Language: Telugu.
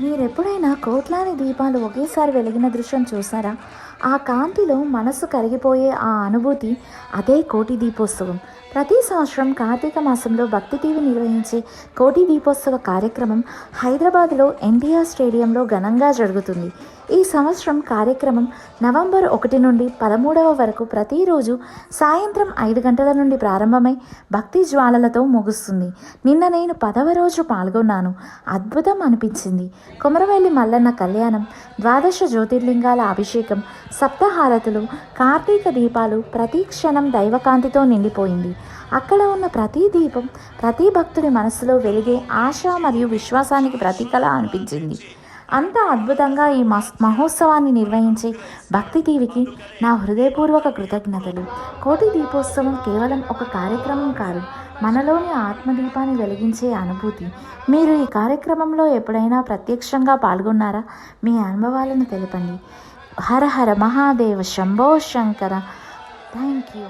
మీరెప్పుడైనా కోట్లాది దీపాలు ఒకేసారి వెలిగిన దృశ్యం చూసారా? ఆ కాంతిలో మనసు కరిగిపోయే ఆ అనుభూతి అదే కోటి దీపోత్సవం. ప్రతి సంవత్సరం కార్తీక మాసంలో భక్తి టీవీ నిర్వహించే కోటి దీపోత్సవ కార్యక్రమం హైదరాబాద్లో ఎన్టీఆర్ స్టేడియంలో ఘనంగా జరుగుతుంది. ఈ సంవత్సరం కార్యక్రమం నవంబర్ 1 నుండి 13 వరకు ప్రతిరోజు సాయంత్రం 5 గంటల నుండి ప్రారంభమై భక్తి జ్వాలలతో ముగుస్తుంది. నిన్న నేను 10వ రోజు పాల్గొన్నాను. అద్భుతం అనిపించింది. కొమరవెల్లి మల్లన్న కళ్యాణం, ద్వాదశ జ్యోతిర్లింగాల అభిషేకం, సప్తహారతులు, కార్తీక దీపాలు, ప్రతి క్షణం దైవకాంతితో నిండిపోయింది. అక్కడ ఉన్న ప్రతి దీపం ప్రతి భక్తుడి మనసులో వెలిగే ఆశ మరియు విశ్వాసానికి ప్రతీకలా అనిపించింది. అంత అద్భుతంగా ఈ మహోత్సవాన్ని నిర్వహించే భక్తి టీవీకి నా హృదయపూర్వక కృతజ్ఞతలు. కోటి దీపోత్సవం కేవలం ఒక కార్యక్రమం కాదు, మనలోని ఆత్మదీపాన్ని వెలిగించే అనుభూతి. మీరు ఈ కార్యక్రమంలో ఎప్పుడైనా ప్రత్యక్షంగా పాల్గొన్నారా? మీ అనుభవాలను తెలపండి. హర హర మహాదేవ, శంభో శంకర. Thank you.